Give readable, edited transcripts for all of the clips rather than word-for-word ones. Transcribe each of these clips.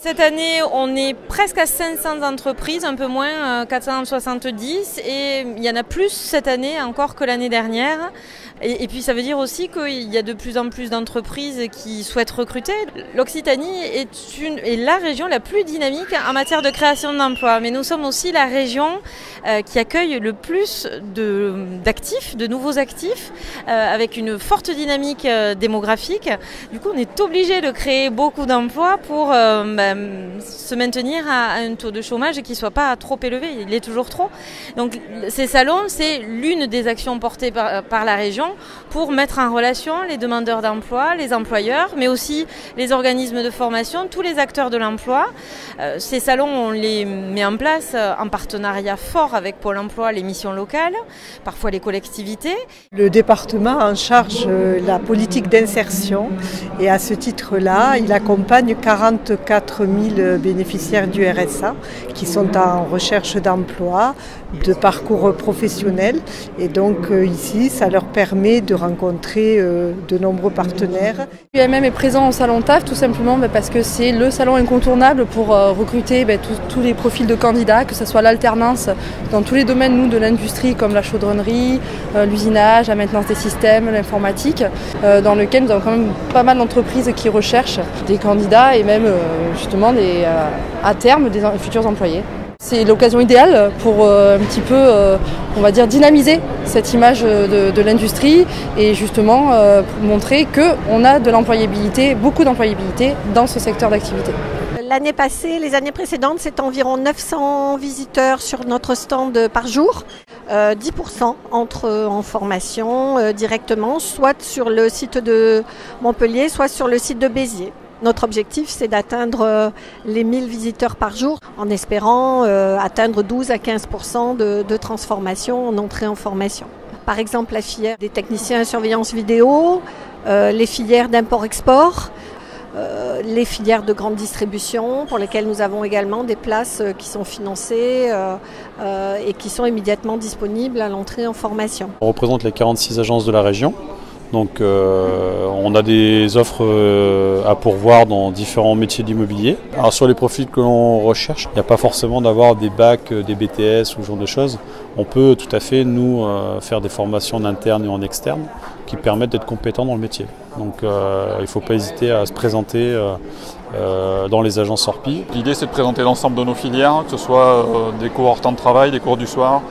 Cette année, on est presque à 500 entreprises, un peu moins, 470, et il y en a plus cette année encore que l'année dernière. Et puis ça veut dire aussi qu'il y a de plus en plus d'entreprises qui souhaitent recruter. L'Occitanie est la région la plus dynamique en matière de création d'emplois, mais nous sommes aussi la région qui accueille le plus d'actifs, de nouveaux actifs, avec une forte dynamique démographique. Du coup, on est obligé de créer beaucoup d'emplois pour se maintenir à un taux de chômage qui ne soit pas trop élevé. Il est toujours trop. Donc ces salons, c'est l'une des actions portées par la région pour mettre en relation les demandeurs d'emploi, les employeurs, mais aussi les organismes de formation, tous les acteurs de l'emploi. Ces salons, on les met en place en partenariat fort avec Pôle emploi, les missions locales, parfois les collectivités. Le département en charge la politique d'insertion et à ce titre-là, il accompagne 44 000 bénéficiaires du RSA qui sont en recherche d'emploi, de parcours professionnel. Et donc ici, ça leur permet de rencontrer de nombreux partenaires. UMM est présent au Salon TAF tout simplement parce que c'est le salon incontournable pour recruter tous les profils de candidats, que ce soit l'alternance dans tous les domaines de l'industrie comme la chaudronnerie, l'usinage, la maintenance des systèmes, l'informatique, dans lequel nous avons quand même pas mal d'entreprises qui recherchent des candidats et même justement à terme des futurs employés. C'est l'occasion idéale pour un petit peu, on va dire, dynamiser cette image de l'industrie et justement montrer qu'on a de l'employabilité, beaucoup d'employabilité dans ce secteur d'activité. L'année passée, les années précédentes, c'est environ 900 visiteurs sur notre stand par jour. 10% entrent en formation directement, soit sur le site de Montpellier, soit sur le site de Béziers. Notre objectif, c'est d'atteindre les 1000 visiteurs par jour en espérant atteindre 12 à 15% de transformation en entrée en formation. Par exemple, la filière des techniciens surveillance vidéo, les filières d'import-export, les filières de grande distribution pour lesquelles nous avons également des places qui sont financées et qui sont immédiatement disponibles à l'entrée en formation. On représente les 46 agences de la région. Donc on a des offres à pourvoir dans différents métiers d'immobilier. Alors sur les profils que l'on recherche, il n'y a pas forcément d'avoir des bacs, des BTS ou ce genre de choses. On peut tout à fait nous faire des formations en interne et en externe qui permettent d'être compétents dans le métier. Donc il ne faut pas hésiter à se présenter dans les agences Orpi. L'idée c'est de présenter l'ensemble de nos filières, que ce soit des cours hors temps de travail, des cours du soir,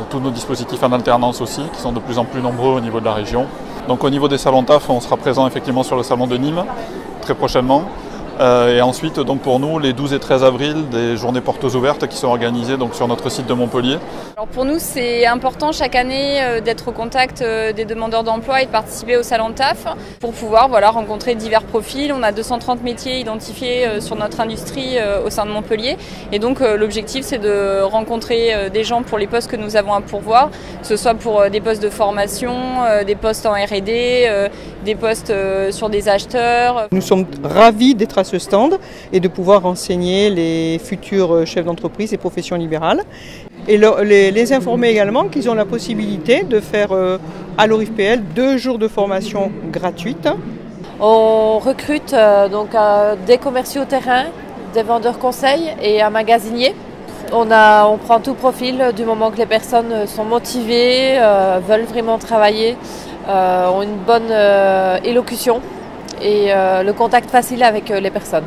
tous nos dispositifs en alternance aussi, qui sont de plus en plus nombreux au niveau de la région. Donc au niveau des salons TAF, on sera présent effectivement sur le salon de Nîmes, très prochainement. Et ensuite, donc pour nous, les 12 et 13 avril, des journées portes ouvertes qui sont organisées donc, sur notre site de Montpellier. Alors pour nous, c'est important chaque année d'être au contact des demandeurs d'emploi et de participer au salon TAF pour pouvoir rencontrer divers profils. On a 230 métiers identifiés sur notre industrie au sein de Montpellier. Et donc l'objectif, c'est de rencontrer des gens pour les postes que nous avons à pourvoir, que ce soit pour des postes de formation, des postes en R&D, des postes sur des acheteurs. Nous sommes ravis d'être à ce stand et de pouvoir renseigner les futurs chefs d'entreprise et professions libérales et les informer également qu'ils ont la possibilité de faire à l'ORIFPL 2 jours de formation gratuite. On recrute des commerciaux terrain, des vendeurs conseils et un magasinier. On prend tout profil du moment que les personnes sont motivées, veulent vraiment travailler, ont une bonne élocution et le contact facile avec les personnes.